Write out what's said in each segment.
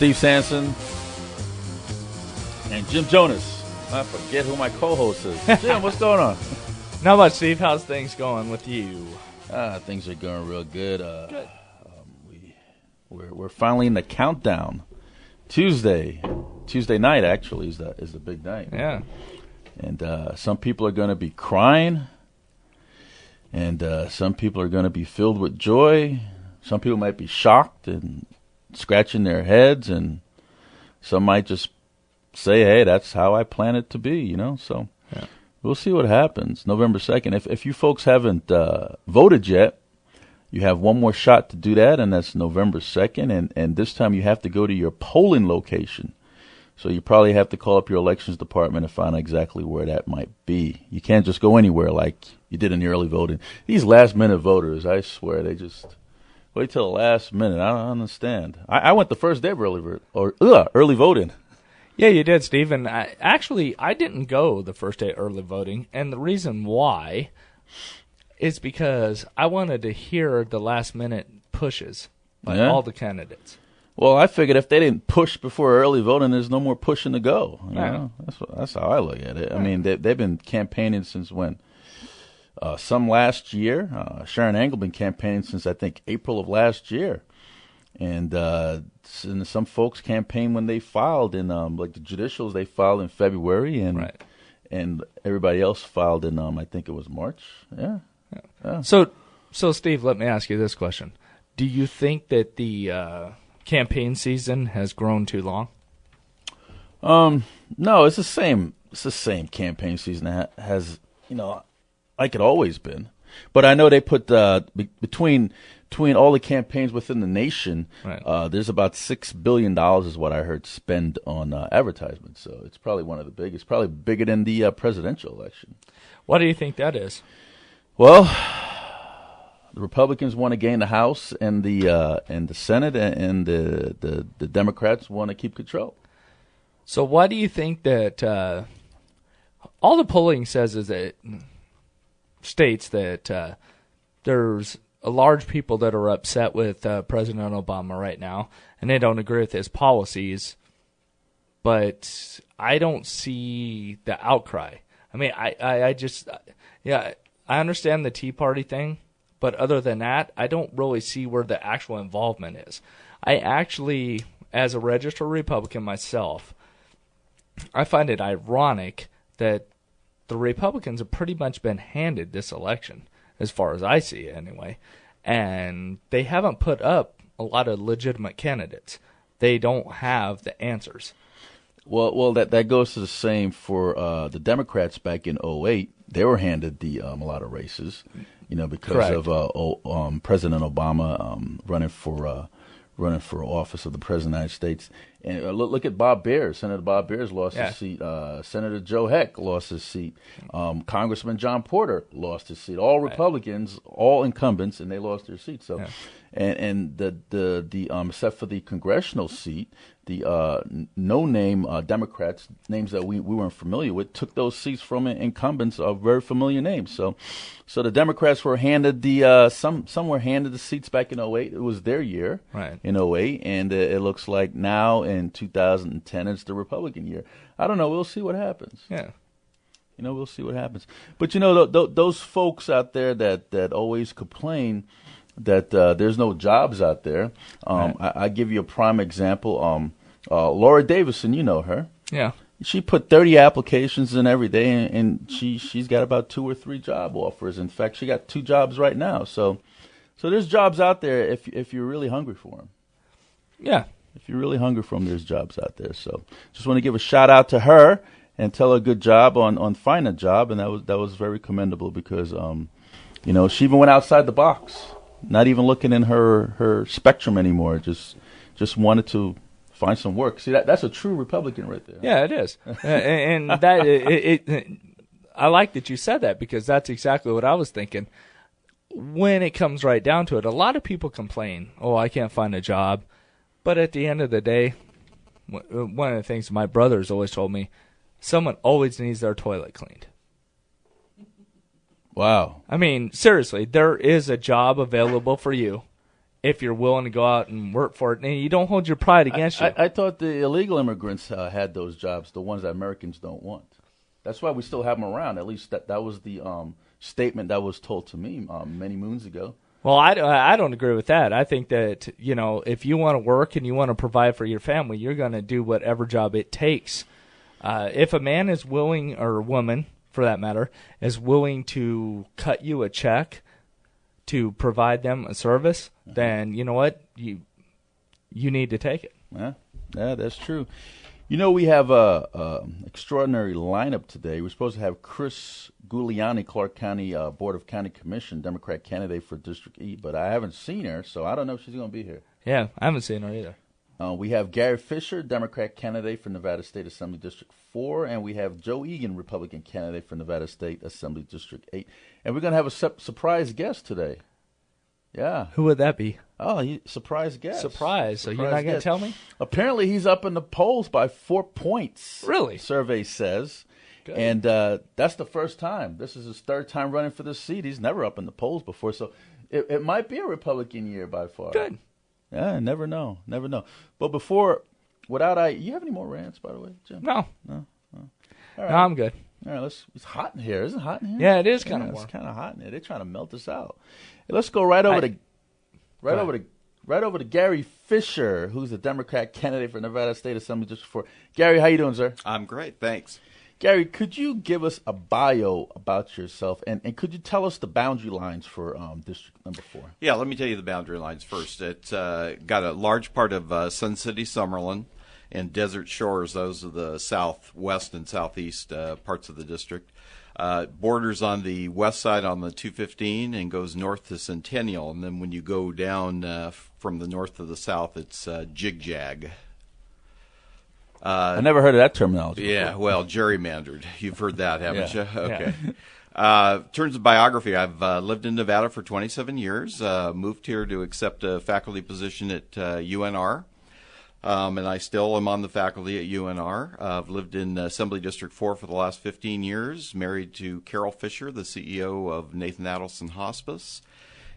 Steve Sanson and Jim Jonas. I forget who my co-host is. Jim, what's going on? Not much, Steve. How's things going with you? Things are going real good. Good. We're finally in the countdown. Tuesday night actually is the big night. Yeah. And some people are going to be crying, and some people are going to be filled with joy. Some people might be shocked and scratching their heads, and some might just say, "Hey, that's how I plan it to be," you know. So yeah. We'll see what happens. November 2nd. If you folks haven't voted yet, you have one more shot to do that, and that's November 2nd. And this time you have to go to your polling location. So you probably have to call up your elections department and find out exactly where that might be. You can't just go anywhere like you did in the early voting. These last-minute voters, I swear, they just wait till the last minute. I don't understand. I went the first day of early voting. Yeah, you did, Steve. And I didn't go the first day early voting. And the reason why is because I wanted to hear the last-minute pushes by all the candidates. Well, I figured if they didn't push before early voting, there's no more pushing to go. You know? That's how I look at it. I mean, they've been campaigning since when? Some last year. Sharon Angle been campaigning since, I think, April of last year. And some folks campaigned when they filed in, like the judicials, they filed in February, and everybody else filed in, I think it was March. Yeah. So, Steve, let me ask you this question. Do you think that the campaign season has grown too long? No, it's the same. It's the same campaign season that has, like it always been. But I know they put between all the campaigns within the nation, there's about $6 billion is what I heard spend on advertisements. So it's probably one of the biggest, probably bigger than the presidential election. Why do you think that is? Well, the Republicans want to gain the House and the Senate, and the Democrats want to keep control. So why do you think that all the polling says is that states that there's a large people that are upset with President Obama right now, and they don't agree with his policies, but I don't see the outcry. I mean, I understand the Tea Party thing, but other than that, I don't really see where the actual involvement is. I actually, as a registered Republican myself, I find it ironic that the Republicans have pretty much been handed this election, as far as I see it anyway, and they haven't put up a lot of legitimate candidates. They don't have the answers. Well, that goes to the same for the Democrats back in 2008. They were handed a lot of races, because Correct. of President Obama running for office of the President of the United States. And look at Bob Beers. Senator Bob Beers lost his seat. Senator Joe Heck lost his seat. Congressman John Porter lost his seat. All Republicans, all incumbents, and they lost their seats. So, and the except for the congressional seat, the no-name Democrats, names that we weren't familiar with, took those seats from incumbents of very familiar names. So the Democrats were handed some were handed the seats back in 2008. It was their year in 2008, and it looks like now in 2010 it's the Republican year. I don't know. We'll see what happens. Yeah. We'll see what happens. But those folks out there that always complain that there's no jobs out there. I give you a prime example. Laura Davison, you know her. Yeah. She put 30 applications in every day, and she's got about 2 or 3 job offers. In fact, she got 2 jobs right now. So there's jobs out there if you're really hungry for them. Yeah. If you're really hungry for them, there's jobs out there. So just want to give a shout out to her and tell her good job on finding a job, and that was very commendable because she even went outside the box. Not even looking in her spectrum anymore. Just wanted to find some work. See, that's a true Republican right there. Yeah, it is. And that I like that you said that because that's exactly what I was thinking. When it comes right down to it, a lot of people complain, "Oh, I can't find a job." But at the end of the day, one of the things my brother's always told me, someone always needs their toilet cleaned. Wow. I mean, seriously, there is a job available for you if you're willing to go out and work for it, and you don't hold your pride against you. I thought the illegal immigrants had those jobs, the ones that Americans don't want. That's why we still have them around. At least that was the statement that was told to me many moons ago. Well, I don't agree with that. I think that, if you want to work and you want to provide for your family, you're going to do whatever job it takes. If a man is willing, or a woman, for that matter, is willing to cut you a check to provide them a service, then you know what? You need to take it. Yeah, that's true. We have a extraordinary lineup today. We're supposed to have Chris Giuliani, Clark County Board of County Commission, Democrat candidate for District E, but I haven't seen her, so I don't know if she's going to be here. Yeah, I haven't seen her either. We have Gary Fisher, Democrat candidate for Nevada State Assembly District 4, and we have Joe Egan, Republican candidate for Nevada State Assembly District 8. And we're going to have a surprise guest today. Yeah. Who would that be? Oh, surprise guest. Surprise. So you're not going to tell me? Apparently he's up in the polls by 4 points. Really? Survey says. Good. And that's the first time. This is his third time running for this seat. He's never up in the polls before, so it might be a Republican year by far. Good. Yeah, never know. But you have any more rants, by the way, Jim? No. All right. No, I'm good. All right, it's hot in here. Isn't it hot in here? Yeah, it is kind of warm. It's kind of hot in here. They're trying to melt us out. Hey, let's go right over to Gary Fisher, who's the Democrat candidate for Nevada State Assembly District 4. Gary, how you doing, sir? I'm great, thanks. Gary, could you give us a bio about yourself, and could you tell us the boundary lines for District Number 4? Yeah, let me tell you the boundary lines first. It's got a large part of Sun City, Summerlin, and Desert Shores. Those are the southwest and southeast parts of the district. Borders on the west side on the 215 and goes north to Centennial. And then when you go down from the north to the south, it's Jig-Jag. I never heard of that terminology before. Yeah, well, gerrymandered. You've heard that, haven't you? Okay. Yeah. In terms of biography, I've lived in Nevada for 27 years, moved here to accept a faculty position at UNR, and I still am on the faculty at UNR. I've lived in Assembly District 4 for the last 15 years, married to Carol Fisher, the CEO of Nathan Adelson Hospice,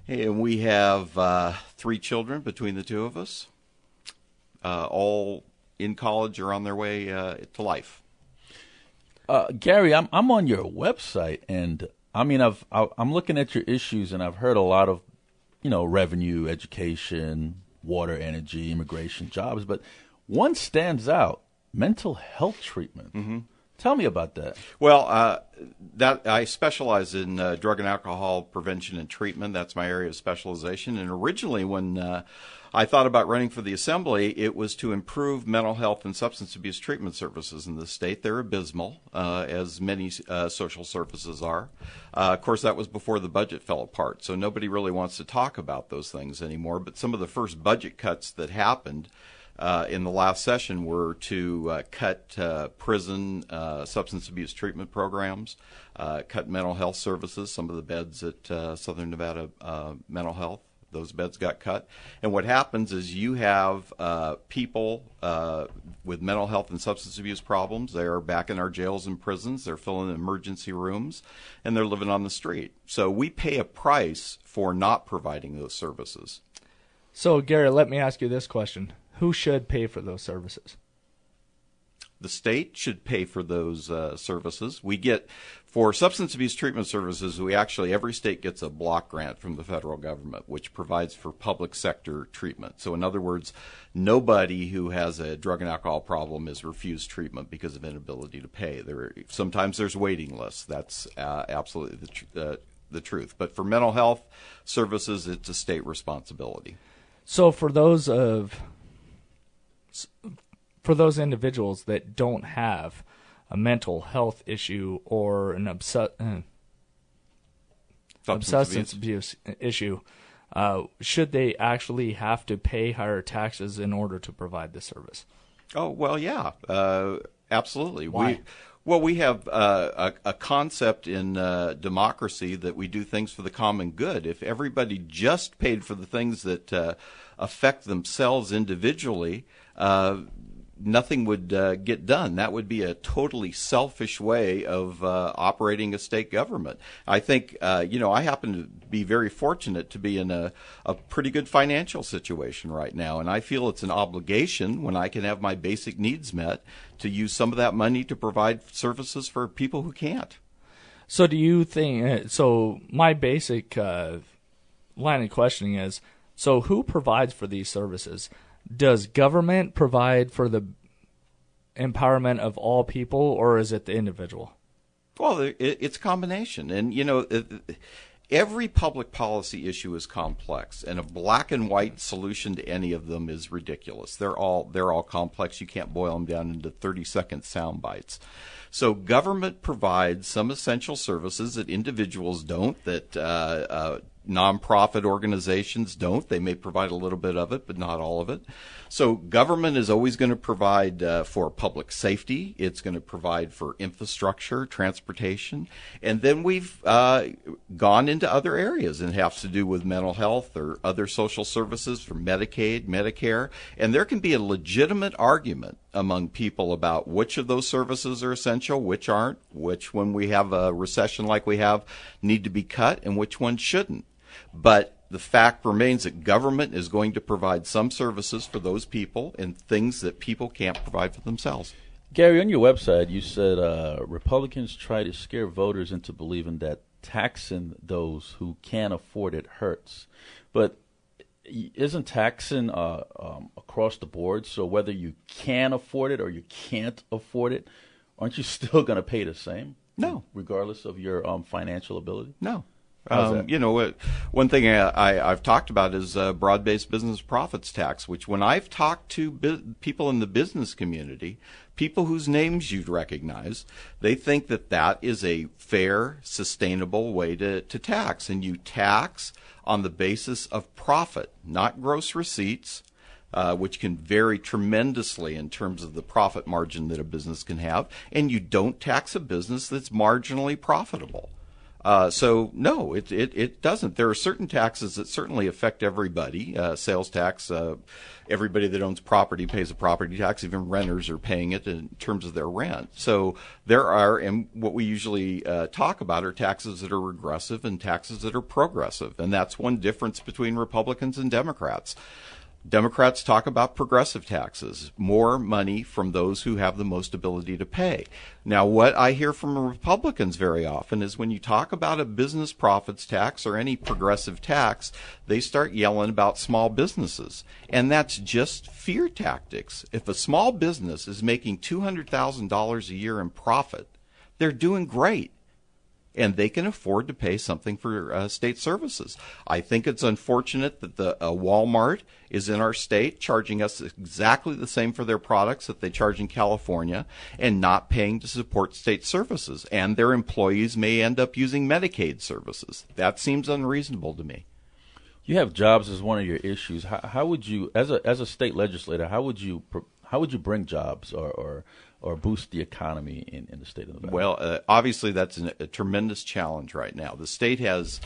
and we have 3 children between the two of us, all in college or on their way to life. Gary, I'm on your website, and I'm looking at your issues, and I've heard a lot of, revenue, education, water, energy, immigration, jobs, but one stands out: mental health treatment. Mm-hmm. Tell me about that. Well, that I specialize in drug and alcohol prevention and treatment. That's my area of specialization. And originally, when I thought about running for the assembly, it was to improve mental health and substance abuse treatment services in the state. They're abysmal, as many social services are. Of course, that was before the budget fell apart, so nobody really wants to talk about those things anymore. But some of the first budget cuts that happened in the last session were to cut prison substance abuse treatment programs, cut mental health services, some of the beds at Southern Nevada Mental Health. Those beds got cut. And what happens is you have people with mental health and substance abuse problems. They are back in our jails and prisons. They're filling emergency rooms, and they're living on the street. So we pay a price for not providing those services. So, Gary, let me ask you this question. Who should pay for those services? The state should pay for those services. We get, for substance abuse treatment services, every state gets a block grant from the federal government, which provides for public sector treatment. So in other words, nobody who has a drug and alcohol problem is refused treatment because of inability to pay. Sometimes there's waiting lists. That's absolutely the truth. But for mental health services, it's a state responsibility. So for those individuals that don't have a mental health issue or an substance abuse issue, should they actually have to pay higher taxes in order to provide this service? Oh, well, yeah, absolutely. Why? We have a concept in democracy that we do things for the common good. If everybody just paid for the things that affect themselves individually, nothing would get done. That would be a totally selfish way of operating a state government. I think, I happen to be very fortunate to be in a pretty good financial situation right now, and I feel it's an obligation when I can have my basic needs met to use some of that money to provide services for people who can't. So do you think, so my basic line of questioning is, so who provides for these services? Does government provide for the empowerment of all people, or is it the individual? Well, it's a combination. And, every public policy issue is complex, and a black and white solution to any of them is ridiculous. They're all complex. You can't boil them down into 30-second sound bites. So government provides some essential services that individuals don't, that nonprofit organizations don't. They may provide a little bit of it, but not all of it. So government is always going to provide for public safety. It's going to provide for infrastructure, transportation. And then we've gone into other areas, and it has to do with mental health or other social services for Medicaid, Medicare. And there can be a legitimate argument among people about which of those services are essential, which aren't, which, when we have a recession like we have, need to be cut, and which ones shouldn't. But the fact remains that government is going to provide some services for those people and things that people can't provide for themselves. Gary, on your website, you said Republicans try to scare voters into believing that taxing those who can't afford it hurts. But isn't taxing across the board? So whether you can afford it or you can't afford it, aren't you still going to pay the same? No. Regardless of your financial ability? No. One thing I've talked about is broad-based business profits tax, which when I've talked to people in the business community, people whose names you'd recognize, they think that is a fair, sustainable way to tax. And you tax on the basis of profit, not gross receipts, which can vary tremendously in terms of the profit margin that a business can have. And you don't tax a business that's marginally profitable. So no, it doesn't. There are certain taxes that certainly affect everybody. Sales tax, everybody that owns property pays a property tax. Even renters are paying it in terms of their rent. So there are, and what we usually talk about are taxes that are regressive and taxes that are progressive. And that's one difference between Republicans and Democrats. Democrats talk about progressive taxes, more money from those who have the most ability to pay. Now, what I hear from Republicans very often is when you talk about a business profits tax or any progressive tax, they start yelling about small businesses. And that's just fear tactics. If a small business is making $200,000 a year in profit, they're doing great. And they can afford to pay something for state services. I think it's unfortunate that the Walmart is in our state charging us exactly the same for their products that they charge in California and not paying to support state services. And their employees may end up using Medicaid services. That seems unreasonable to me. You have jobs as one of your issues. How would you, as a state legislator, how would you bring jobs or boost the economy in the state of Nevada? Well, obviously that's a tremendous challenge right now. The state has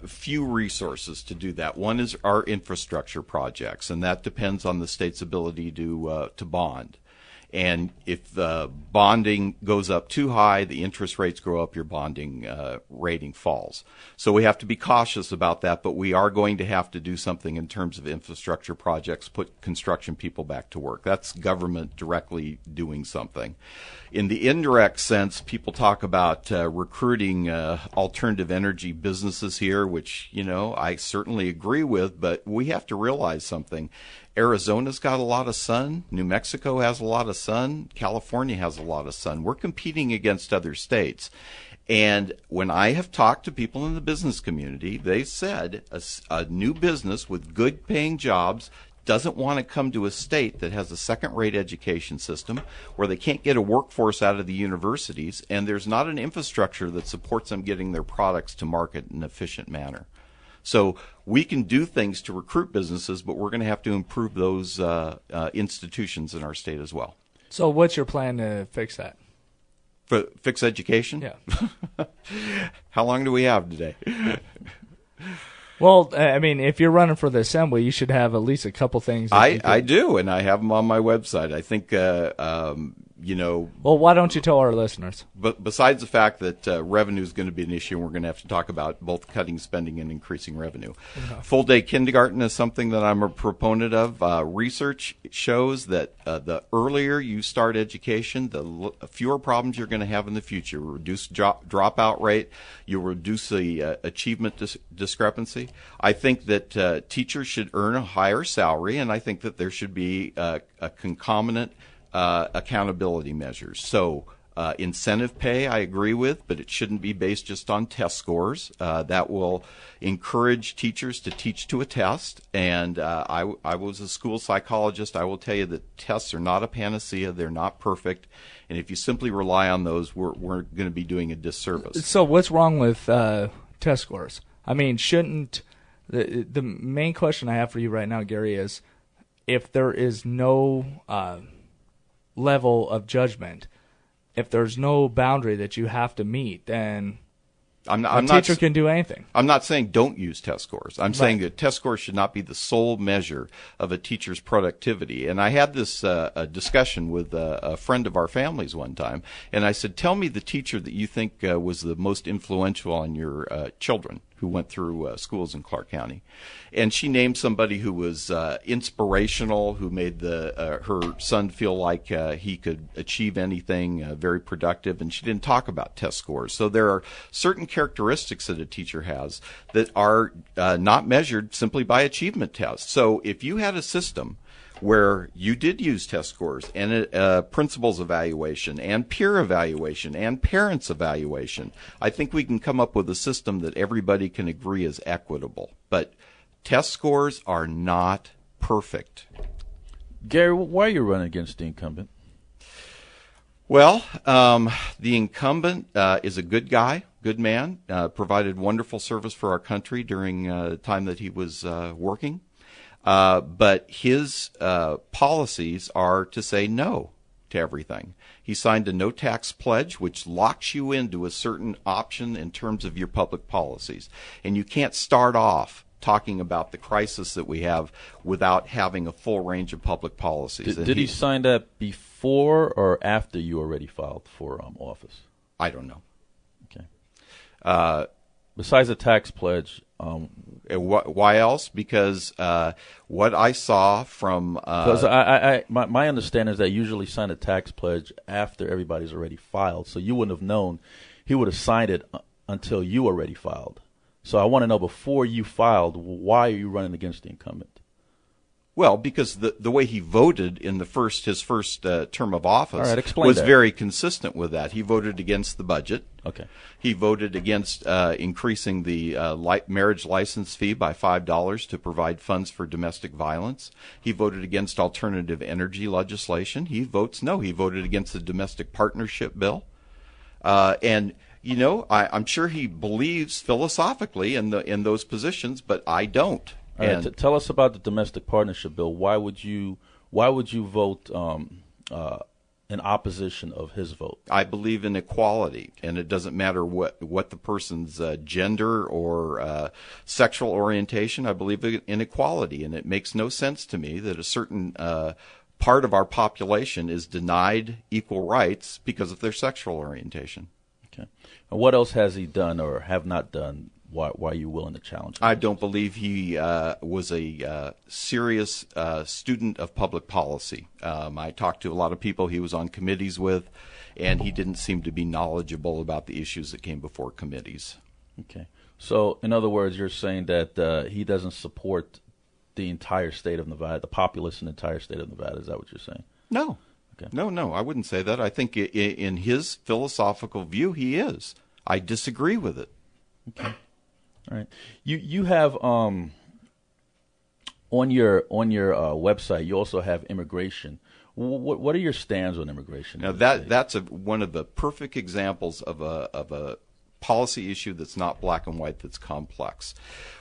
few resources to do that. One is our infrastructure projects, and that depends on the state's ability to bond. And if the bonding goes up too high, the interest rates go up, your bonding rating falls. So we have to be cautious about that, but we are going to have to do something in terms of infrastructure projects, put construction people back to work. That's government directly doing something. In the indirect sense, people talk about recruiting alternative energy businesses here, which, I certainly agree with, but we have to realize something. Arizona's got a lot of sun. New Mexico has a lot of sun. California has a lot of sun. We're competing against other states. And when I have talked to people in the business community, they said a new business with good paying jobs doesn't want to come to a state that has a second-rate education system where they can't get a workforce out of the universities, and there's not an infrastructure that supports them getting their products to market in an efficient manner. So we can do things to recruit businesses, but we're going to have to improve those institutions in our state as well. So what's your plan to fix that? Fix education? Yeah. How long do we have today? Well, I mean, if you're running for the assembly, you should have at least a couple things. I do, and I have them on my website. I think, Well, why don't you tell our listeners? But besides the fact that revenue is going to be an issue, and we're going to have to talk about both cutting spending and increasing revenue. Okay. Full-day kindergarten is something that I'm a proponent of. Research shows that the earlier you start education, the fewer problems you're going to have in the future. Reduce dropout rate. You'll reduce the achievement discrepancy. I think that teachers should earn a higher salary, and I think that there should be a concomitant accountability measures. So incentive pay, I agree with, but it shouldn't be based just on test scores. That will encourage teachers to teach to a test. And I was a school psychologist. I will tell you that tests are not a panacea. They're not perfect. And if you simply rely on those, we're going to be doing a disservice. So what's wrong with test scores? I mean, shouldn't the main question I have for you right now, Gary, is if there is no level of judgment, if there's no boundary that you have to meet, then a teacher can do anything. I'm not saying don't use test scores. I'm saying that test scores should not be the sole measure of a teacher's productivity. And I had this a discussion with a friend of our family's one time, and I said, tell me the teacher that you think was the most influential on your children who went through schools in Clark County. And she named somebody who was inspirational, who made her son feel like he could achieve anything, very productive, and she didn't talk about test scores. So there are certain characteristics that a teacher has that are not measured simply by achievement tests. So if you had a system where you did use test scores and principals evaluation and peer evaluation and parents evaluation, I think we can come up with a system that everybody can agree is equitable. But test scores are not perfect. Gary, why are you running against the incumbent? Well, the incumbent is a good guy, good man, provided wonderful service for our country during the time that he was working. But his policies are to say no to everything. He signed a no tax pledge, which locks you into a certain option in terms of your public policies. And you can't start off talking about the crisis that we have without having a full range of public policies. Did he sign that before or after you already filed for office? I don't know. Okay. Besides the tax pledge, why else? Because what I saw from because my understanding is that you usually sign a tax pledge after everybody's already filed, so you wouldn't have known. He would have signed it until you already filed. So I want to know, before you filed, why are you running against the incumbent? Well, because the way he voted in his first term of office was very consistent with that. He voted against the budget. Okay. He voted against increasing the marriage license fee by $5 to provide funds for domestic violence. He voted against alternative energy legislation. He votes no. He voted against the domestic partnership bill. And you know, I'm sure he believes philosophically in those positions, but I don't. All right, tell us about the domestic partnership bill. Why would you vote in opposition of his vote? I believe in equality, and it doesn't matter what the person's gender or sexual orientation. I believe in equality, and it makes no sense to me that a certain part of our population is denied equal rights because of their sexual orientation. Okay. And what else has he done or have not done? Why are you willing to challenge him? I don't believe he was a serious student of public policy. I talked to a lot of people he was on committees with, and he didn't seem to be knowledgeable about the issues that came before committees. Okay. So, in other words, you're saying that he doesn't support the entire state of Nevada, the populace in the entire state of Nevada. Is that what you're saying? No. Okay. No, I wouldn't say that. I think in his philosophical view, he is. I disagree with it. Okay. All right. You have on your website, you also have immigration. What are your stands on immigration? Now that's one of the perfect examples of a policy issue that's not black and white, that's complex.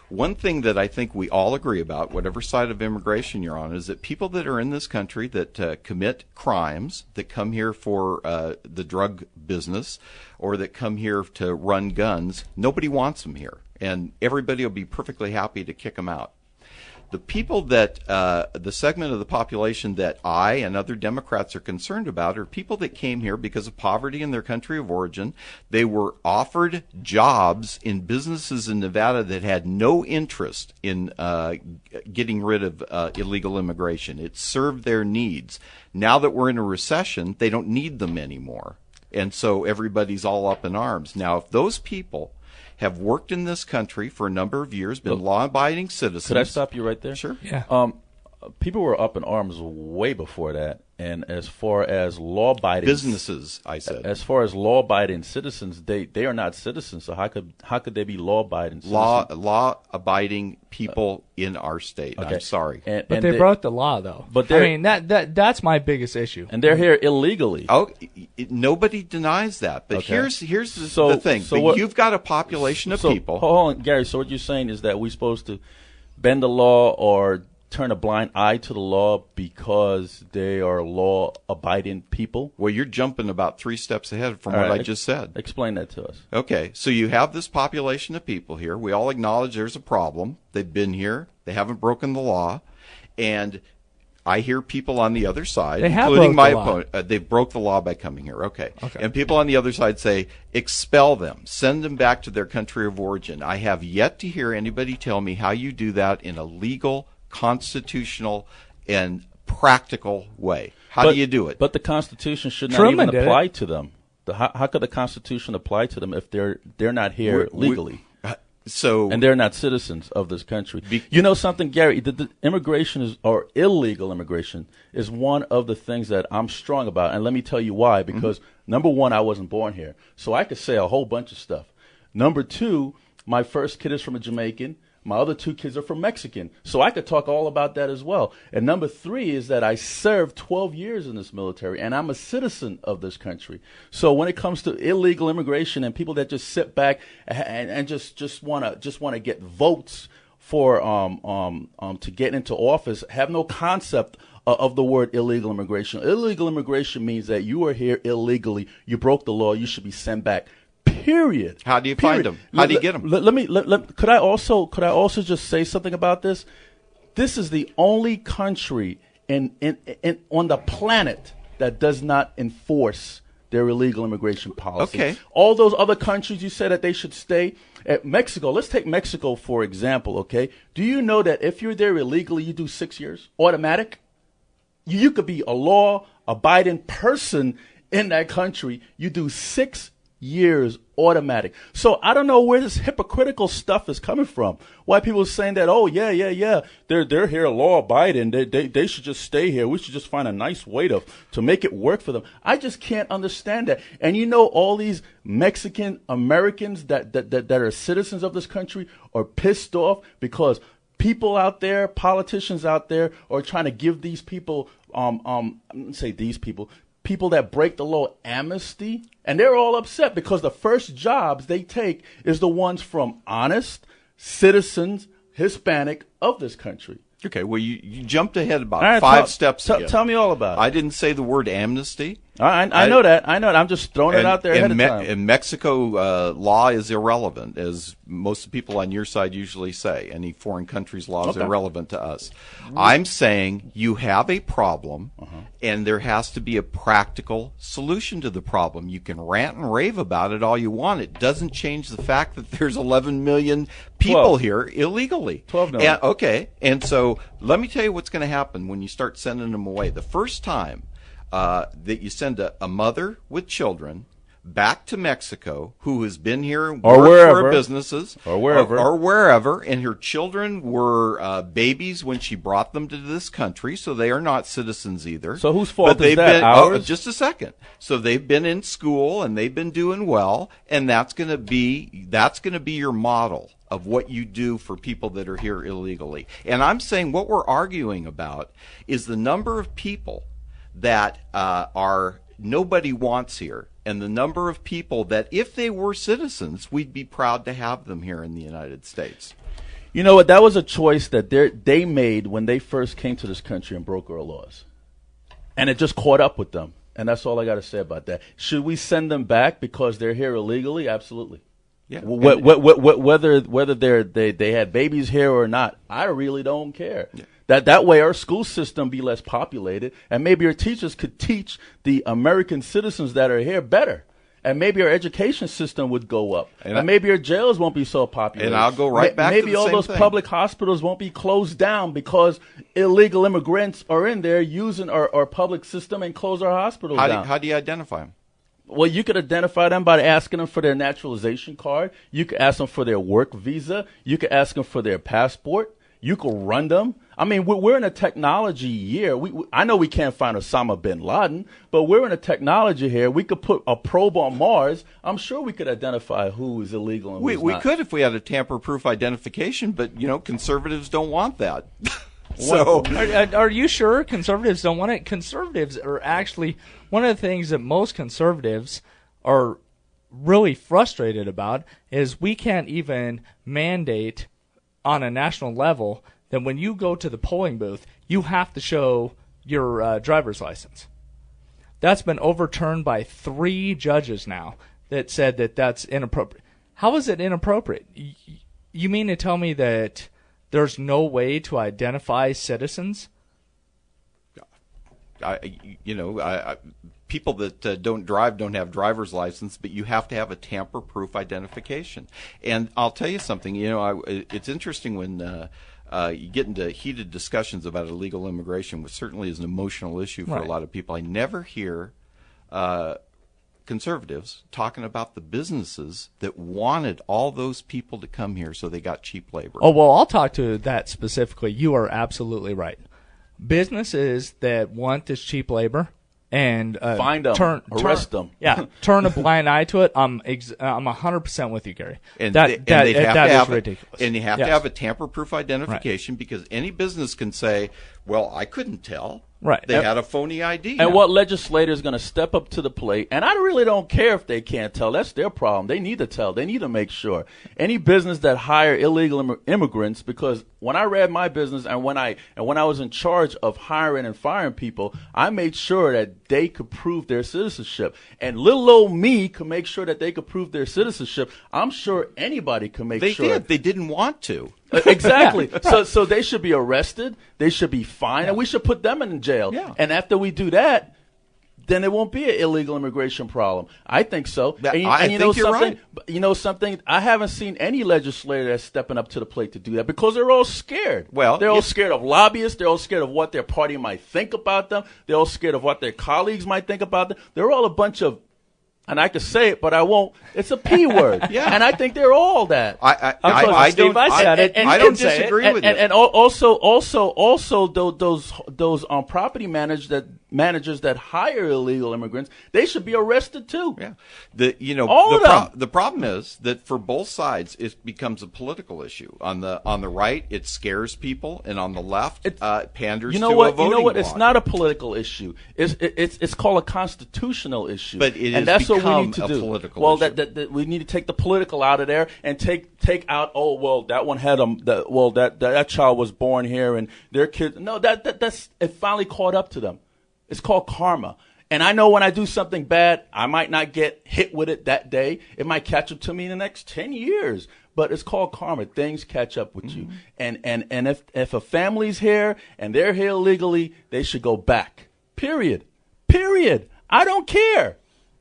One thing that I think we all agree about, whatever side of immigration you're on, is that people that are in this country that commit crimes, that come here for the drug business, or that come here to run guns, nobody wants them here. and everybody will be perfectly happy to kick them out. The people that, the segment of the population that I and other Democrats are concerned about are people that came here because of poverty in their country of origin. They were offered jobs in businesses in Nevada that had no interest in getting rid of illegal immigration. It served their needs. Now that we're in a recession, they don't need them anymore. And so everybody's all up in arms. Now, if those people have worked in this country for a number of years, been law-abiding citizens. Could I stop you right there? Sure. Yeah. People were up in arms way before that, and as far as law-abiding businesses, I said. As far as law-abiding citizens, they are not citizens. So how could they be law-abiding citizens? Law-abiding people in our state. Okay. I'm sorry, but they broke the law, though. But I mean that's my biggest issue. And they're here illegally. Oh, nobody denies that. But Okay. here's the thing. But you've got a population of people. Hold on, Gary. So what you're saying is that we're supposed to bend the law or turn a blind eye to the law because they are law-abiding people? Well, you're jumping about 3 steps ahead from what I just said. Explain that to us. Okay, so you have this population of people here. We all acknowledge there's a problem. They've been here. They haven't broken the law. And I hear people on the other side, including my opponent, they've broke the law by coming here. Okay. And people on the other side say, expel them, send them back to their country of origin. I have yet to hear anybody tell me how you do that in a legal, constitutional, and practical way. How do you do it? But the Constitution should not Truman even apply to them. How could the Constitution apply to them if they're not here legally? And they're not citizens of this country. You know something, Gary? The immigration or illegal immigration is one of the things that I'm strong about, and let me tell you why. Because number one, I wasn't born here, so I could say a whole bunch of stuff. Number two, my first kid is from a Jamaican. My other 2 kids are from Mexican, so I could talk all about that as well. And number 3 is that I served 12 years in this military, and I'm a citizen of this country. So when it comes to illegal immigration and people that just sit back and just want to get votes for to get into office, have no concept of the word illegal immigration. Illegal immigration means that you are here illegally. You broke the law. You should be sent back. Period. How do you find them? How do you get them? Could I also just say something about this? This is the only country on the planet that does not enforce their illegal immigration policy. Okay. All those other countries you said that they should stay. At Mexico, let's take Mexico for example. Okay. Do you know that if you're there illegally, you do 6 years automatic? You could be a law-abiding person in that country. You do 6 years automatic. So I don't know where this hypocritical stuff is coming from. Why people are saying that, oh yeah, they're here law abiding. They should just stay here. We should just find a nice way to make it work for them. I just can't understand that. And you know, all these Mexican Americans that are citizens of this country are pissed off because people out there, politicians out there, are trying to give these people people that break the law amnesty, and they're all upset because the first jobs they take is the ones from honest citizens, Hispanic, of this country. Okay, well, you jumped ahead about 5 steps ago. Tell me all about it. I didn't say the word amnesty. I know that. I know that. I'm just throwing it out there ahead of time. In Mexico, law is irrelevant, as most people on your side usually say. Any foreign country's law is irrelevant to us. I'm saying you have a problem, and there has to be a practical solution to the problem. You can rant and rave about it all you want. It doesn't change the fact that there's 11 million people here illegally. 12 million. And so let me tell you what's going to happen when you start sending them away. The first time that you send a mother with children back to Mexico who has been here and worked for her businesses or wherever, and her children were babies when she brought them to this country, so they are not citizens either. So whose fault is that? Ours? Just a second. So they've been in school and they've been doing well, and that's going to be your model of what you do for people that are here illegally. And I'm saying what we're arguing about is the number of people that are nobody wants here, and the number of people that, if they were citizens, we'd be proud to have them here in the United States. You know what? That was a choice that they made when they first came to this country and broke our laws. And it just caught up with them. And that's all I got to say about that. Should we send them back because they're here illegally? Absolutely. Yeah. Whether they had babies here or not, I really don't care. Yeah. That way our school system be less populated, and maybe our teachers could teach the American citizens that are here better. And maybe our education system would go up. And maybe our jails won't be so populated. And I'll go right back to the same thing. Maybe all those public hospitals won't be closed down because illegal immigrants are in there using our public system and close our hospitals down. How do you identify them? Well, you could identify them by asking them for their naturalization card. You could ask them for their work visa. You could ask them for their passport. You could run them. I mean, we're in a technology year. I know we can't find Osama bin Laden, but we're in a technology here. We could put a probe on Mars. I'm sure we could identify who is illegal and who's not. We could if we had a tamper-proof identification, but, conservatives don't want that. So, are you sure conservatives don't want it? Conservatives are actually one of the things that most conservatives are really frustrated about is we can't even mandate on a national level that when you go to the polling booth, you have to show your driver's license. That's been overturned by 3 judges now that said that that's inappropriate. How is it inappropriate? You mean to tell me that there's no way to identify citizens? People that don't drive don't have driver's license, but you have to have a tamper-proof identification. And I'll tell you something. It's interesting when you get into heated discussions about illegal immigration, which certainly is an emotional issue for a lot of people. I never hear conservatives talking about the businesses that wanted all those people to come here so they got cheap labor. Oh, well, I'll talk to that specifically. You are absolutely right. Businesses that want this cheap labor and find them, arrest them. Yeah, turn a blind eye to it. I'm 100% with you, Gary. And that is ridiculous. And you have to have a tamper-proof identification because any business can say, "Well, I couldn't tell." Right. They had a phony ID. And what legislator is going to step up to the plate? And I really don't care if they can't tell. That's their problem. They need to tell. They need to make sure. Any business that hire illegal immigrants, because when I ran my business and when I was in charge of hiring and firing people, I made sure that they could prove their citizenship. And little old me could make sure that they could prove their citizenship. I'm sure anybody could make sure. They did. They didn't want to. Exactly. So they should be arrested. They should be fined, and we should put them in jail. Yeah. And after we do that, then there won't be an illegal immigration problem. I think so. I think you're right. You know something? I haven't seen any legislator that's stepping up to the plate to do that because they're all scared. Well, they're all scared of lobbyists. They're all scared of what their party might think about them. They're all scared of what their colleagues might think about them. They're all a bunch of, and I could say it, but I won't. It's a P word. Yeah. And I think they're all that. I don't disagree with you. And also those property managers that hire illegal immigrants, they should be arrested too. Yeah. The problem is that for both sides it becomes a political issue. On the right, it scares people, and on the left, panders to a voting bloc. You know what? It's not a political issue. It's called a constitutional issue. But it and has that's what we need become to a do. political Well, issue. that we need to take the political out of there and take out. Oh, well, that one had that child was born here and their kids. No, that's it. Finally caught up to them. It's called karma. And I know when I do something bad, I might not get hit with it that day. It might catch up to me in the next 10 years. But it's called karma. Things catch up with you. And if a family's here and they're here illegally, they should go back. Period. I don't care.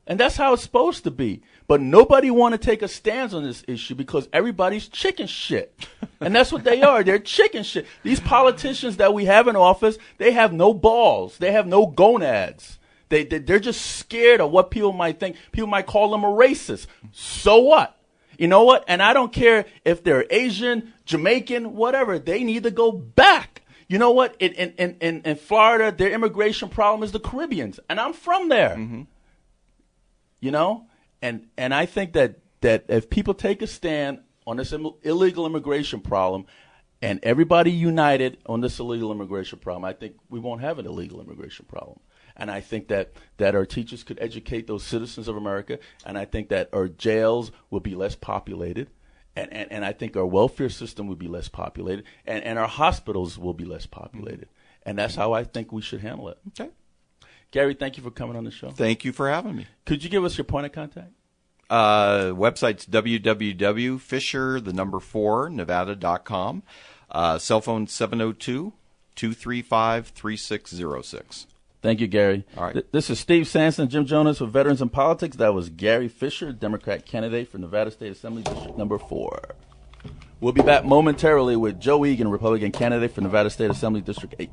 And that's how it's supposed to be. But nobody want to take a stance on this issue because everybody's chicken shit. And that's what they are. They're chicken shit. These politicians that we have in office, they have no balls. They have no gonads. They're just scared of what people might think. People might call them a racist. So what? You know what? And I don't care if they're Asian, Jamaican, whatever. They need to go back. You know what? In Florida, their immigration problem is the Caribbeans. And I'm from there. Mm-hmm. You know? And I think that if people take a stand on this illegal immigration problem and everybody united on this illegal immigration problem, I think we won't have an illegal immigration problem. And I think that our teachers could educate those citizens of America, and I think that our jails will be less populated, and I think our welfare system will be less populated, and our hospitals will be less populated. And that's how I think we should handle it. Okay. Gary, thank you for coming on the show. Thank you for having me. Could you give us your point of contact? Website's www.fisher4nevada.com. Cell phone 702-235-3606. Thank you, Gary. All right. This is Steve Sanson, Jim Jonas with Veterans in Politics. That was Gary Fisher, Democrat candidate for Nevada State Assembly District Number 4. We'll be back momentarily with Joe Egan, Republican candidate for Nevada State Assembly District 8.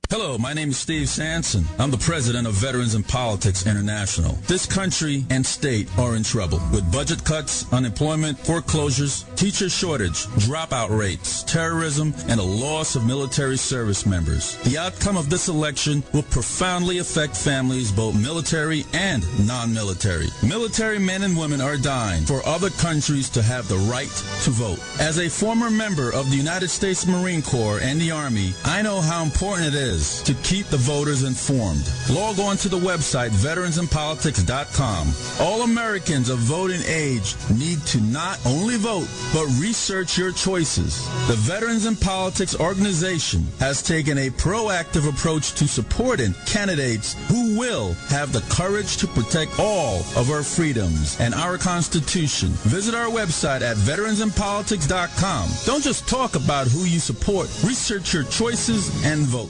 Hello, my name is Steve Sanson. I'm the president of Veterans in Politics International. This country and state are in trouble with budget cuts, unemployment, foreclosures, teacher shortage, dropout rates, terrorism, and a loss of military service members. The outcome of this election will profoundly affect families, both military and non-military. Military men and women are dying for other countries to have the right to vote. As a former member of the United States Marine Corps and the Army, I know how important it is to keep the voters informed. Log on to the website veteransinpolitics.com. All Americans of voting age need to not only vote, but research your choices. The Veterans in Politics organization has taken a proactive approach to supporting candidates who will have the courage to protect all of our freedoms and our Constitution. Visit our website at veteransinpolitics.com. Don't just talk about who you support. Research your choices and vote.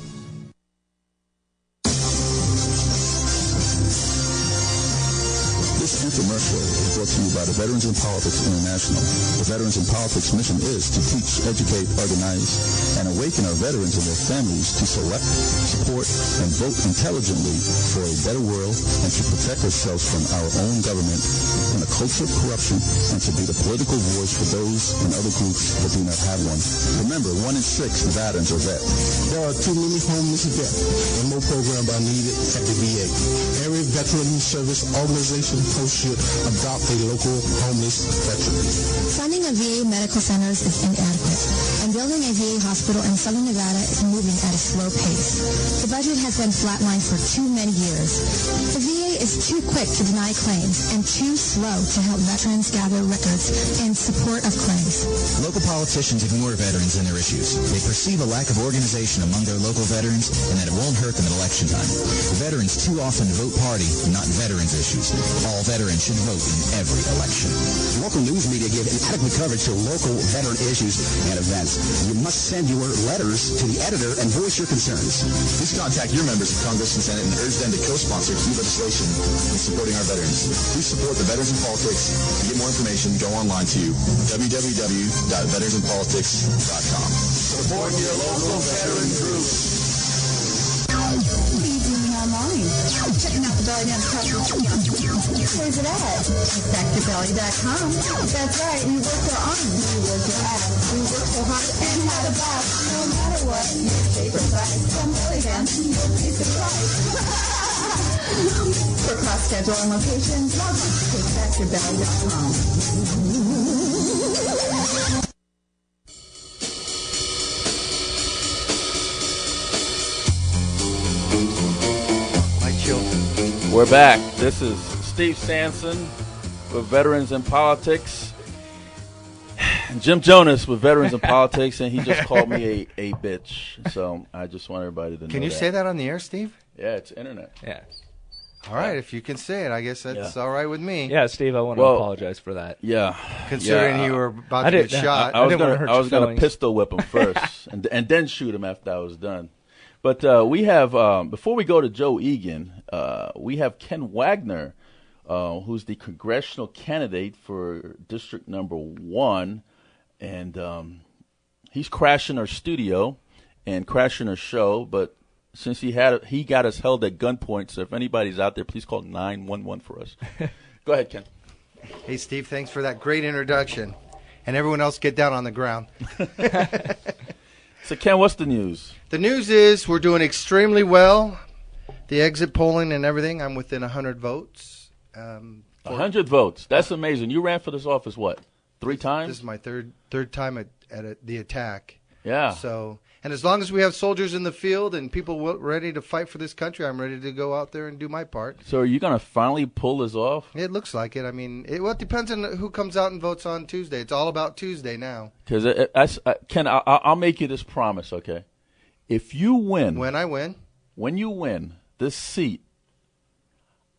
This infomercial is brought to you by the Veterans in Politics International. The Veterans in Politics mission is to teach, educate, organize, and awaken our veterans and their families to select, support, and vote intelligently for a better world and to protect ourselves from our own government and a culture of corruption and to be the political voice for those and other groups that do not have one. Remember, 1 in 6 Nevadans are vets. There are too many homeless vets, and more programs are needed at the VA. Every veteran service organization post should adopt a local homeless veteran. Funding of VA medical centers is inadequate, and building a VA hospital in Southern Nevada is moving at a slow pace. The budget has been flatlined for too many years. The VA is too quick to deny claims and too slow to help veterans gather records in support of claims. Local politicians ignore veterans and their issues. They perceive a lack of organization among their local veterans and that it won't hurt them at election time. Veterans too often vote party, not veterans issues. All veterans should vote in every election. Local news media give inadequate coverage to local veteran issues and events. You must send your letters to the editor and voice your concerns. Please contact your members of Congress and Senate and urge them to co-sponsor key legislation in supporting our veterans. Please support the Veterans in Politics. To get more information, go online to www.veteransinpolitics.com. Support your local veteran groups. What are you doing online? Checking out the belly dance classes. Where's it at? It's factorbelly.com. That's right. We work our arms. We work our abs. We work so hard and had a blast. No matter what your favorite size, some belly dance. You'll be surprised. For class schedule and locations, log on to factorbelly.com. We're back. This is Steve Sanson with Veterans in Politics. Jim Jonas with Veterans in Politics, and he just called me a bitch. So I just want everybody to know. Can you say that on the air, Steve? Yeah, it's internet. Yeah. All right, if you can say it, I guess that's all right with me. Yeah, Steve, I want to apologize for that. Yeah. Considering you were about to get shot. I was going to pistol whip him first and then shoot him after I was done. But we have, before we go to Joe Egan, we have Ken Wegner, who's the congressional candidate for District Number 1. And he's crashing our studio and crashing our show. But since he got us held at gunpoint, so if anybody's out there, please call 911 for us. Go ahead, Ken. Hey, Steve, thanks for that great introduction. And everyone else get down on the ground. So, Ken, what's the news? The news is we're doing extremely well. The exit polling and everything, I'm within 100 votes. 100 votes. That's amazing. You ran for this office, what, 3 times? This is my third time at the attack. Yeah. So, and as long as we have soldiers in the field and people ready to fight for this country, I'm ready to go out there and do my part. So are you going to finally pull this off? It looks like it. I mean, it depends on who comes out and votes on Tuesday. It's all about Tuesday now. Because, Ken, I'll make you this promise, okay? If you win. When you win this seat,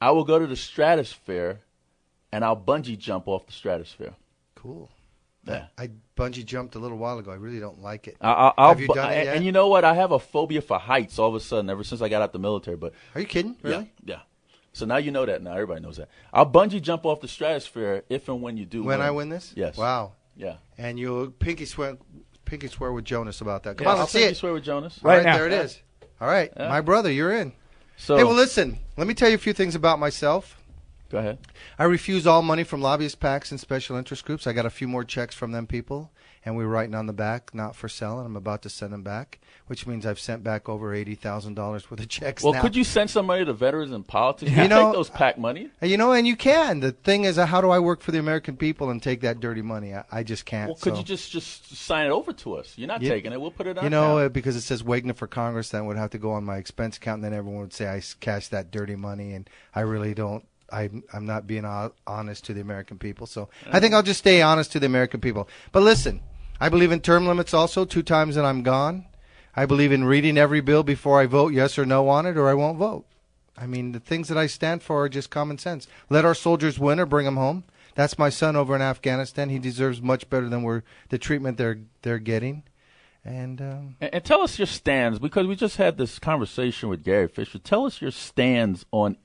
I will go to the stratosphere and I'll bungee jump off the stratosphere. Cool. Yeah. I bungee jumped a little while ago. I really don't like it. Have you done it yet? And you know what? I have a phobia for heights all of a sudden ever since I got out the military. But are you kidding? Really? Yeah. So now you know that. Now everybody knows that. I'll bungee jump off the stratosphere if and when you do. When I win this? Yes. Wow. Yeah. And you'll pinky swear with Jonas about that. Come on, let's I'll see pinky it. swear with Jonas. Right now. There it is. All right, my brother, you're in. So, hey, well, listen. Let me tell you a few things about myself. Go ahead. I refuse all money from lobbyist PACs and special interest groups. I got a few more checks from them people, and we're writing on the back, not for selling. I'm about to send them back, which means I've sent back over $80,000 worth of checks now. Well, could you send some money to veterans in politics? You You know, take those PAC money. And you can. The thing is, how do I work for the American people and take that dirty money? I just can't. Well, could you just sign it over to us? You're not taking it. We'll put it on. Because it says Wegner for Congress, then it would have to go on my expense account, and then everyone would say I cashed that dirty money, and I really don't. I'm not being honest to the American people. So I think I'll just stay honest to the American people. But listen, I believe in term limits also, 2 times and I'm gone. I believe in reading every bill before I vote yes or no on it, or I won't vote. I mean, the things that I stand for are just common sense. Let our soldiers win or bring them home. That's my son over in Afghanistan. He deserves much better than the treatment they're getting. And tell us your stands, because we just had this conversation with Gary Fisher. Tell us your stands on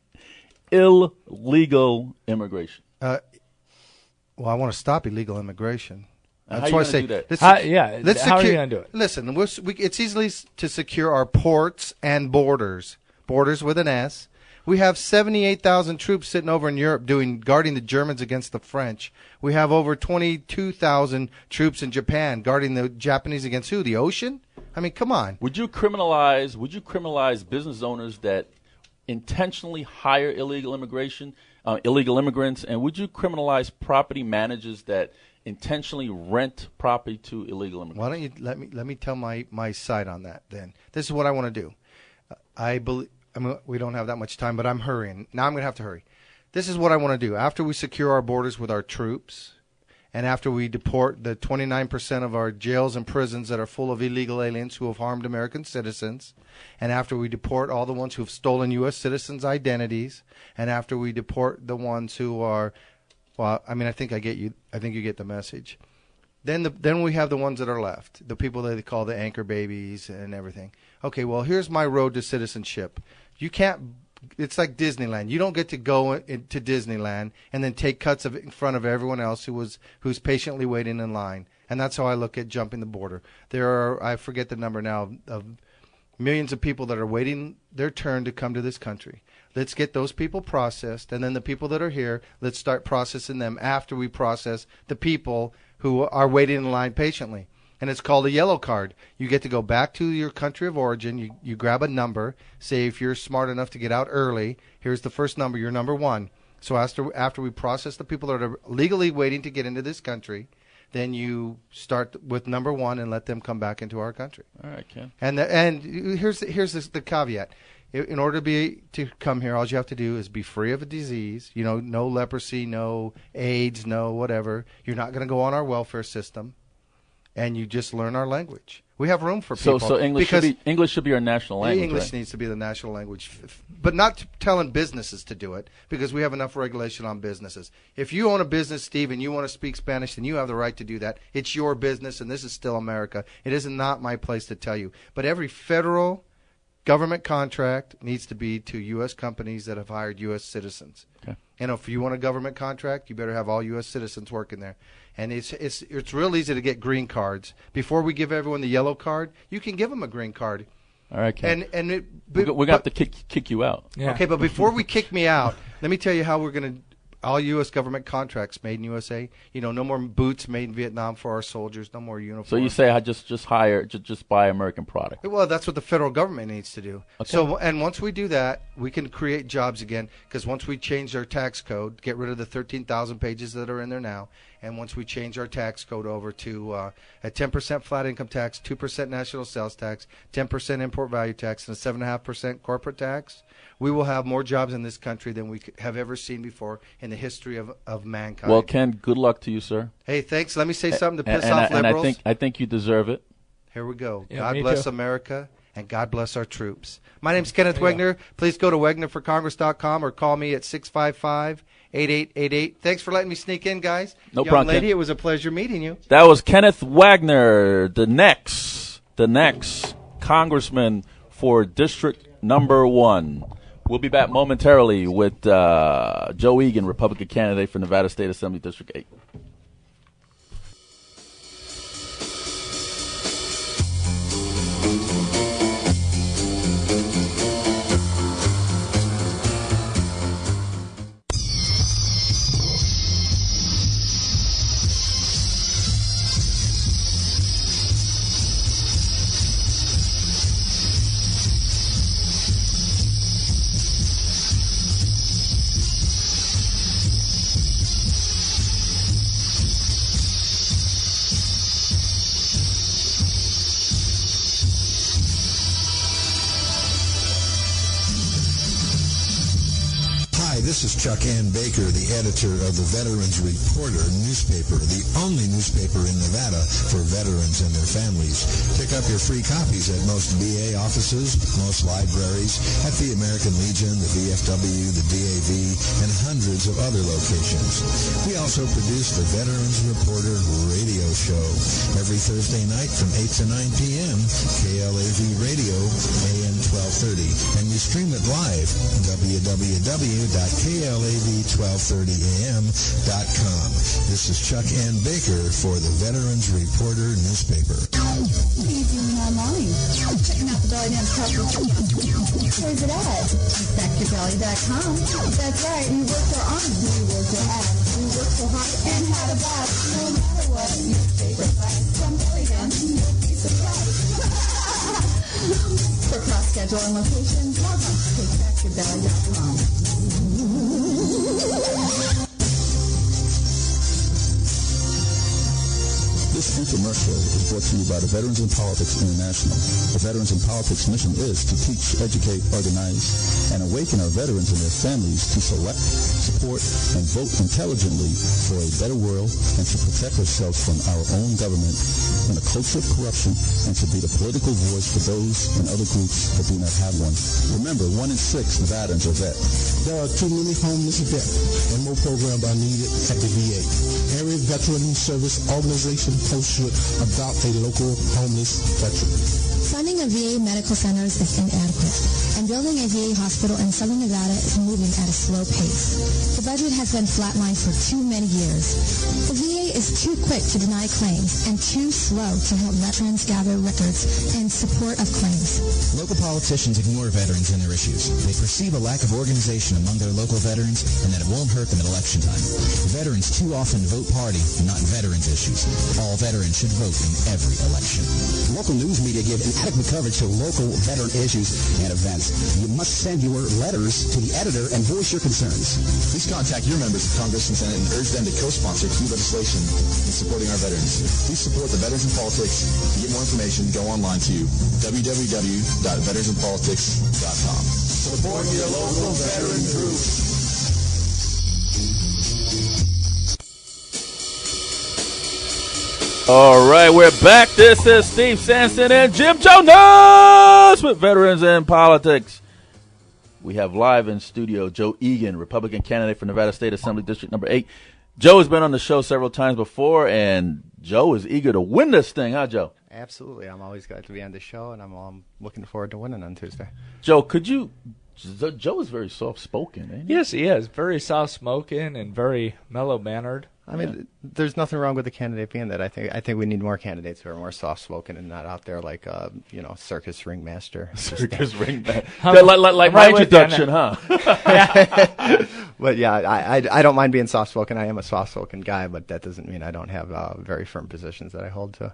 illegal immigration. Well, I want to stop illegal immigration. That's why I say, how are you going to do it? Listen, it's easily to secure our ports and borders with an S. We have 78,000 troops sitting over in Europe guarding the Germans against the French. We have over 22,000 troops in Japan guarding the Japanese against who? The ocean? I mean, come on. Would you criminalize business owners that intentionally hire illegal immigrants, and would you criminalize property managers that intentionally rent property to illegal immigrants? Why don't you let me tell my side on that then. This is what I want to do. We don't have that much time, but I'm hurrying. Now I'm going to have to hurry. This is what I want to do. After we secure our borders with our troops, and after we deport the 29% of our jails and prisons that are full of illegal aliens who have harmed American citizens, and after we deport all the ones who have stolen U.S. citizens' identities, and after we deport the ones who are, well, I mean, I think you get the message. Then we have the ones that are left, the people that they call the anchor babies and everything. Okay, well, here's my road to citizenship. You can't. It's like Disneyland. You don't get to go to Disneyland and then take cuts of it in front of everyone else who's patiently waiting in line. And that's how I look at jumping the border. There are, I forget the number now, of millions of people that are waiting their turn to come to this country. Let's get those people processed, and then the people that are here, let's start processing them after we process the people who are waiting in line patiently. And it's called a yellow card. You get to go back to your country of origin. You grab a number. Say if you're smart enough to get out early, here's the first number. You're number 1. So after we process the people that are legally waiting to get into this country, then you start with number 1 and let them come back into our country. All right, Ken. And here's the caveat. In order to come here, all you have to do is be free of a disease. No leprosy, no AIDS, no whatever. You're not going to go on our welfare system. And you just learn our language. We have room for people. So English should be our national language. English needs to be the national language, but not telling businesses to do it, because we have enough regulation on businesses. If you own a business, Steve, and you want to speak Spanish, then you have the right to do that. It's your business, and this is still America. It is not my place to tell you. But every federal government contract needs to be to U.S. companies that have hired U.S. citizens. Okay. And if you want a government contract, you better have all U.S. citizens working there. And it's real easy to get green cards. Before we give everyone the yellow card, you can give them a green card. All right, Ken. We're going to have to kick you out. Yeah. Okay, but before we kick me out, let me tell you how we're going to all U.S. government contracts made in USA. No more boots made in Vietnam for our soldiers. No more uniforms. So you say I just buy American product. Well, that's what the federal government needs to do. Okay. So, and once we do that, we can create jobs again. Because once we change our tax code, get rid of the 13,000 pages that are in there now, And once we change our tax code over to a 10% flat income tax, 2% national sales tax, 10% import value tax, and a 7.5% corporate tax, we will have more jobs in this country than we have ever seen before in the history of mankind. Well, Ken, good luck to you, sir. Hey, thanks. Let me say something to piss off liberals. And I think you deserve it. Here we go. Yeah, God bless America, and God bless our troops. My name's Kenneth Wegner. Please go to WegnerForCongress.com or call me at 655-8888. Thanks for letting me sneak in, guys. No Young problem, lady, Ken. it was a pleasure meeting you. That was Kenneth Wegner, the next congressman for District Number 1. We'll be back momentarily with Joe Egan, Republican candidate for Nevada State Assembly District 8. This is Chuck Ann Baker, the editor of the Veterans Reporter newspaper, the only newspaper in Nevada for veterans and their families. Pick up your free copies at most VA offices, most libraries, at the American Legion, the VFW, the DAV, and hundreds of other locations. We also produce the Veterans Reporter radio show every Thursday night from 8 to 9 p.m., KLAV Radio, AM 1230, and you stream it live, www.klav1230am.com. This is Chuck Ann Baker for the Veterans Reporter newspaper. What are you doing online? Checking out the Belly Dance Coffee. Where's it at? InspectYourBelly.com. That's right. We work our arms. We work our abs. We work so hard and had a bath. No matter what your favorite class from Belly Dance, you'll be surprised. For cross schedule and locations, log on to InspectYourBelly.com. This infomercial is brought to you by the Veterans in Politics International. The Veterans in Politics mission is to teach, educate, organize, and awaken our veterans and their families to select, support, and vote intelligently for a better world and to protect ourselves from our own government and a culture of corruption and to be the political voice for those and other groups that do not have one. Remember, 1 in 6 Nevadans are vet. There are too many homeless vets, and more programs are needed at the VA. Every veteran service organization post should adopt a local homeless veteran. Funding of VA medical centers is inadequate, and building a VA hospital in Southern Nevada is moving at a slow pace. The budget has been flatlined for too many years. The VA is too quick to deny claims and too slow to help veterans gather records in support of claims. Local politicians ignore veterans and their issues. They perceive a lack of organization among their local veterans and that it won't hurt them at election time. Veterans too often vote party, not veterans issues. All veterans should vote in every election. Local news media give inadequate coverage to local veteran issues and events. You must send your letters to the editor and voice your concerns. Please contact your members of Congress and Senate and urge them to co-sponsor key legislation in supporting our veterans. Please support the Veterans in Politics. To get more information, go online to www.veteransinpolitics.com. Support your local veteran groups. All right, we're back. This is Steve Sanson and Jim Jonas with Veterans in Politics. We have live in studio Joe Egan, Republican candidate for Nevada State Assembly District Number 8. Joe has been on the show several times before, and Joe is eager to win this thing, huh, Joe? Absolutely. I'm always glad to be on the show, and I'm looking forward to winning on Tuesday. Joe, could you... Joe is very soft-spoken, ain't he? Yes, he is. Very soft-spoken and very mellow-mannered. I mean, there's nothing wrong with the candidate being that. I think we need more candidates who are more soft-spoken and not out there like, circus ringmaster. Circus ringmaster. like my introduction, huh? But yeah, I don't mind being soft-spoken. I am a soft-spoken guy, but that doesn't mean I don't have very firm positions that I hold to.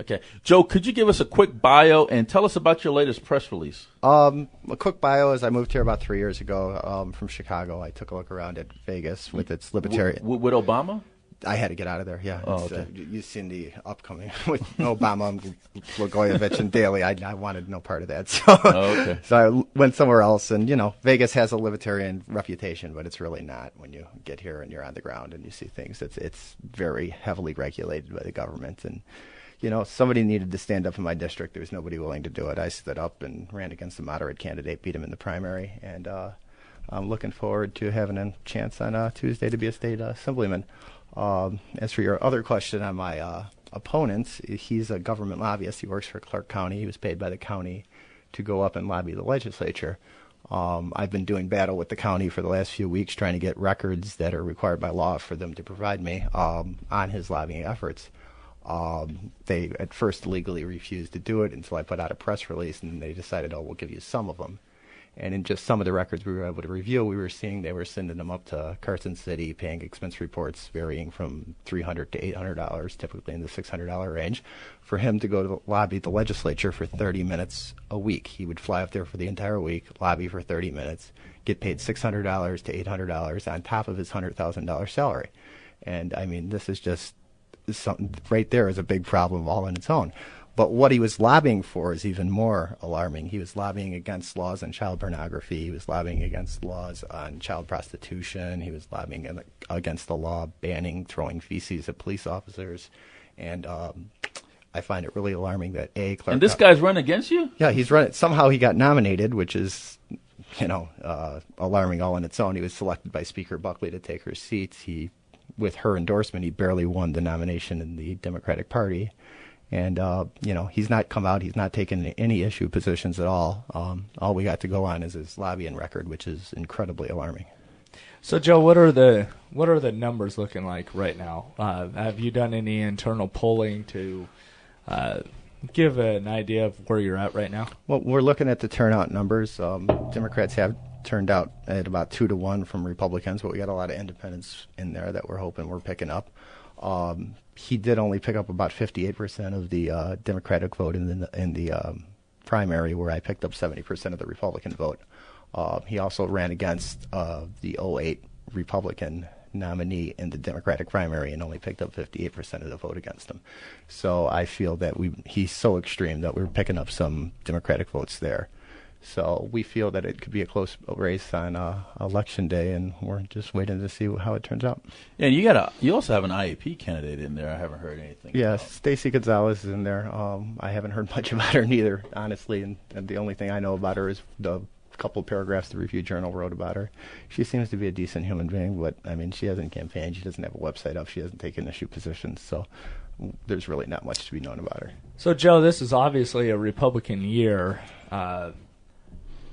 Okay. Joe, could you give us a quick bio and tell us about your latest press release? A quick bio is I moved here about 3 years ago from Chicago. I took a look around at Vegas with its libertarian. With Obama? I had to get out of there. Yeah. Oh, okay. You've seen the upcoming with Obama, and Blagojevich, and Daley. I wanted no part of that. So, okay. So I went somewhere else. And Vegas has a libertarian reputation, but it's really not. When you get here and you're on the ground and you see things, it's very heavily regulated by the government. And somebody needed to stand up in my district. There was nobody willing to do it. I stood up and ran against a moderate candidate, beat him in the primary, and I'm looking forward to having a chance on Tuesday to be a state assemblyman. As for your other question on my opponent, he's a government lobbyist. He works for Clark County. He was paid by the county to go up and lobby the legislature. I've been doing battle with the county for the last few weeks trying to get records that are required by law for them to provide me on his lobbying efforts. They at first legally refused to do it until I put out a press release, and they decided, we'll give you some of them. And in just some of the records we were able to review, we were seeing they were sending them up to Carson City, paying expense reports varying from $300 to $800, typically in the $600 range, for him to go to lobby the legislature for 30 minutes a week. He would fly up there for the entire week, lobby for 30 minutes, get paid $600 to $800 on top of his $100,000 salary. And, this is just something right there is a big problem all on its own. But what he was lobbying for is even more alarming. He was lobbying against laws on child pornography. He was lobbying against laws on child prostitution. He was lobbying against the law banning throwing feces at police officers. And I find it really alarming that Clark. And this guy's running against you? Yeah, he's running. Somehow he got nominated, which is, alarming all on its own. He was selected by Speaker Buckley to take her seat. With her endorsement, he barely won the nomination in the Democratic Party. And, he's not come out. He's not taken any issue positions at all. All we got to go on is his lobbying record, which is incredibly alarming. So, Joe, what are the numbers looking like right now? Have you done any internal polling to give an idea of where you're at right now? Well, we're looking at the turnout numbers. Democrats have turned out at about 2-1 from Republicans, but we got a lot of independents in there that we're hoping we're picking up. He did only pick up about 58% of the Democratic vote in the primary, where I picked up 70% of the Republican vote. He also ran against the 08 Republican nominee in the Democratic primary and only picked up 58% of the vote against him. So I feel that he's so extreme that we're picking up some Democratic votes there. So we feel that it could be a close race on Election Day, and we're just waiting to see how it turns out. Yeah, and you also have an IEP candidate in there. I haven't heard anything. Yes, Stacey Gonzalez is in there. I haven't heard much about her neither, honestly, and the only thing I know about her is the couple paragraphs the Review Journal wrote about her. She seems to be a decent human being, but she hasn't campaigned. She doesn't have a website up. She hasn't taken issue positions, so there's really not much to be known about her. So, Joe, this is obviously a Republican year.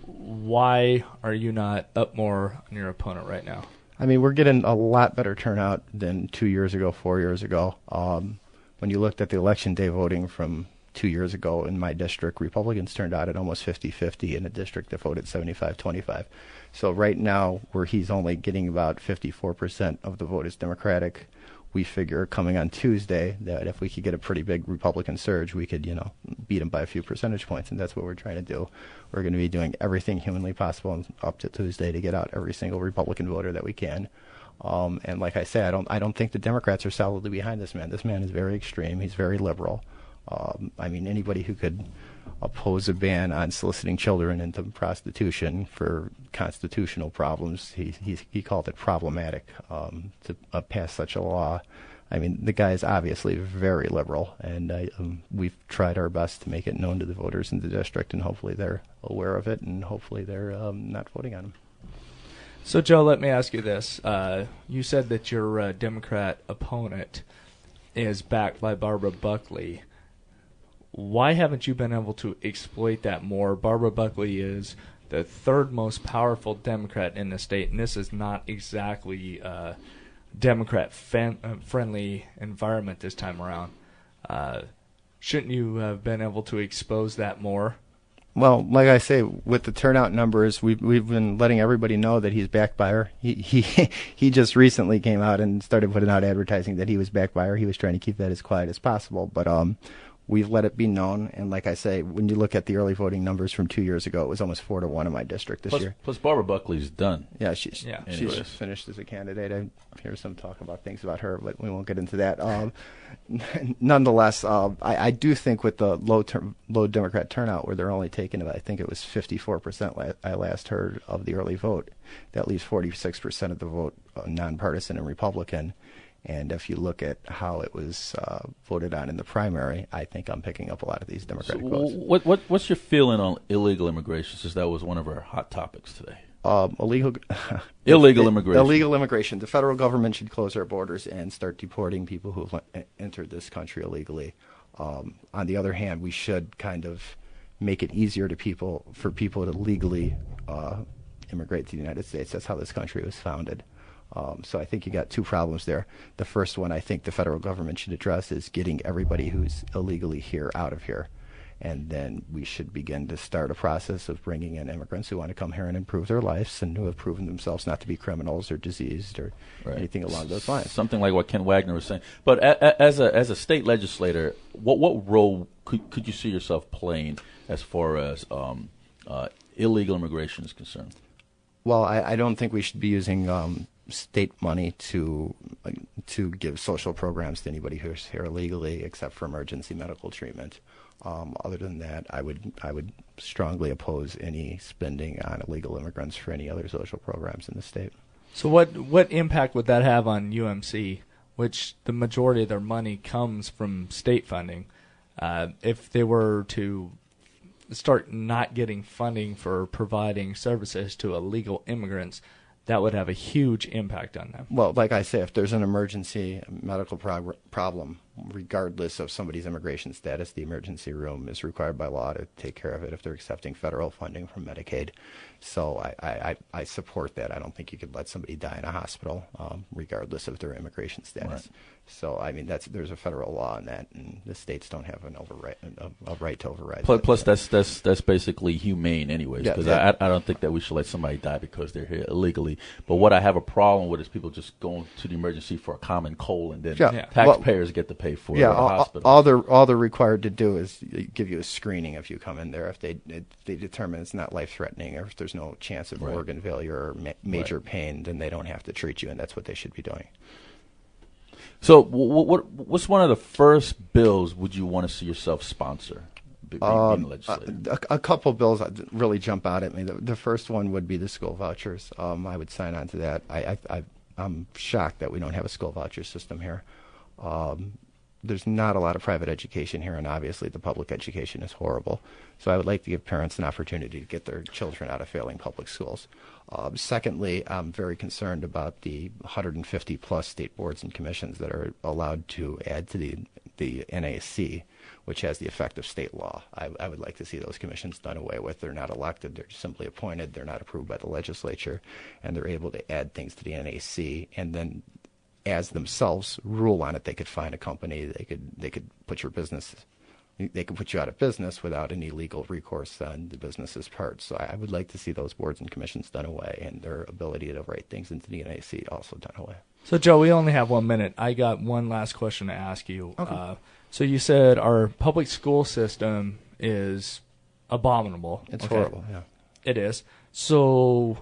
Why are you not up more on your opponent right now? We're getting a lot better turnout than 2 years ago, 4 years ago. When you looked at the Election Day voting from 2 years ago in my district, Republicans turned out at almost 50-50 in a district that voted 75-25. So right now, where he's only getting about 54% of the vote is Democratic, we figure coming on Tuesday that if we could get a pretty big Republican surge, we could, beat him by a few percentage points, and that's what we're trying to do. We're going to be doing everything humanly possible up to Tuesday to get out every single Republican voter that we can. And like I say, I don't think the Democrats are solidly behind this man. This man is very extreme. He's very liberal. Anybody who could oppose a ban on soliciting children into prostitution for constitutional problems, he called it problematic to pass such a law. The guy is obviously very liberal, and we've tried our best to make it known to the voters in the district, and hopefully they're aware of it, and hopefully they're not voting on him. So, Joe, let me ask you this. You said that your Democrat opponent is backed by Barbara Buckley. Why haven't you been able to exploit that more? Barbara Buckley is the third most powerful Democrat in the state, and this is not exactly a Democrat-friendly environment this time around. Shouldn't you have been able to expose that more? Well, like I say, with the turnout numbers, we've been letting everybody know that he's backed by her. He just recently came out and started putting out advertising that he was backed by her. He was trying to keep that as quiet as possible, but We've let it be known, and like I say, when you look at the early voting numbers from 2 years ago, it was almost 4-1 in my district this year. Plus, Barbara Buckley's done. Yeah, she's Anyways. finished as a candidate. I hear some talk about things about her, but we won't get into that. Nonetheless, I do think with the low Democrat turnout, where they're only taking about, I think it was 54% I last heard of the early vote, that leaves 46% of the vote nonpartisan and Republican. And if you look at how it was voted on in the primary, I think I'm picking up a lot of these Democratic votes. What's your feeling on illegal immigration, since that was one of our hot topics today? Illegal immigration. Illegal immigration. The federal government should close our borders and start deporting people who have entered this country illegally. On the other hand, we should kind of make it easier for people to legally immigrate to the United States. That's how this country was founded. So I think you got two problems there. The first one I think the federal government should address is getting everybody who's illegally here out of here. And then we should begin to start a process of bringing in immigrants who want to come here and improve their lives and who have proven themselves not to be criminals or diseased or anything along those lines. Something like what Ken Wegner was saying. But as a state legislator, what role could you see yourself playing as far as illegal immigration is concerned? Well, I don't think we should be using state money to give social programs to anybody who's here illegally, except for emergency medical treatment. Other than that, I would strongly oppose any spending on illegal immigrants for any other social programs in the state. So what impact would that have on UMC, which the majority of their money comes from state funding, if they were to start not getting funding for providing services to illegal immigrants? That would have a huge impact on them. Well, like I say, if there's an emergency medical problem, regardless of somebody's immigration status, the emergency room is required by law to take care of it if they're accepting federal funding from Medicaid. So I support that. I don't think you could let somebody die in a hospital, regardless of their immigration status. Right. So I mean, there's a federal law on that, and the states don't have a right to override. Plus, that's basically humane, anyways. Because I don't think that we should let somebody die because they're here illegally. But what I have a problem with is people just going to the emergency for a common cold, and then taxpayers get to pay for the hospital. All they're required to do is give you a screening if you come in there. If they determine it's not life threatening, or if there's no chance of organ failure or major pain, then they don't have to treat you, and that's what they should be doing. So, what's one of the first bills would you want to see yourself sponsor? A couple bills really jump out at me. The first one would be the school vouchers. I would sign on to that. I'm shocked that we don't have a school voucher system here. There's not a lot of private education here, and obviously the public education is horrible. So I would like to give parents an opportunity to get their children out of failing public schools. Secondly, I'm very concerned about the 150-plus state boards and commissions that are allowed to add to the NAC, which has the effect of state law. I would like to see those commissions done away with. They're not elected. They're simply appointed. They're not approved by the legislature, and they're able to add things to the NAC, and then as themselves rule on it. They could find a company. They could put your business. They could put you out of business without any legal recourse on the business's part. So I would like to see those boards and commissions done away, and their ability to write things into the NAC also done away. So, Joe, we only have 1 minute. I got one last question to ask you. Okay. So you said our public school system is abominable. It's horrible, yeah. It is. So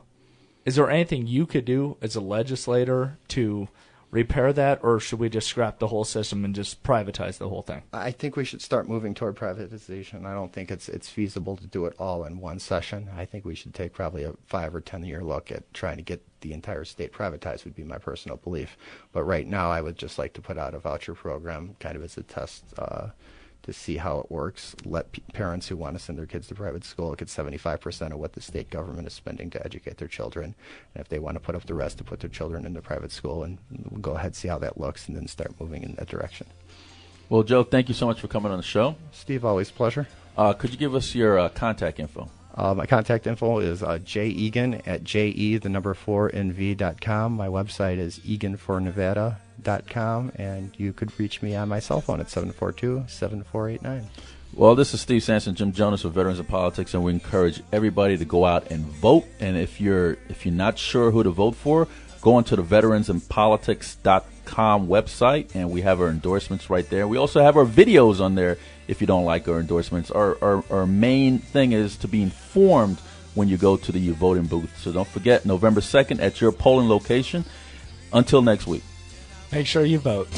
is there anything you could do as a legislator to repair that, or should we just scrap the whole system and just privatize the whole thing? I think we should start moving toward privatization. I don't think it's feasible to do it all in one session. I think we should take probably a 5 or 10 year look at trying to get the entire state privatized, would be my personal belief. But right now I would just like to put out a voucher program kind of as a test to see how it works. Let parents who want to send their kids to private school get 75% of what the state government is spending to educate their children. And if they want to put up the rest to put their children into private school, and we'll go ahead and see how that looks and then start moving in that direction. Well, Joe, thank you so much for coming on the show. Steve, always a pleasure. Could you give us your contact info? My contact info is Egan at JE4NV.com. My website is eganfornevada.com, and you could reach me on my cell phone at 742-7489. Well, this is Steve Sampson, Jim Jonas with Veterans in Politics, and we encourage everybody to go out and vote. And if you're not sure who to vote for, go onto the veteransandpolitics.com website, and we have our endorsements right there. We also have our videos on there if you don't like our endorsements. Our main thing is to be informed when you go to the voting booth. So don't forget, November 2nd at your polling location. Until next week. Make sure you vote.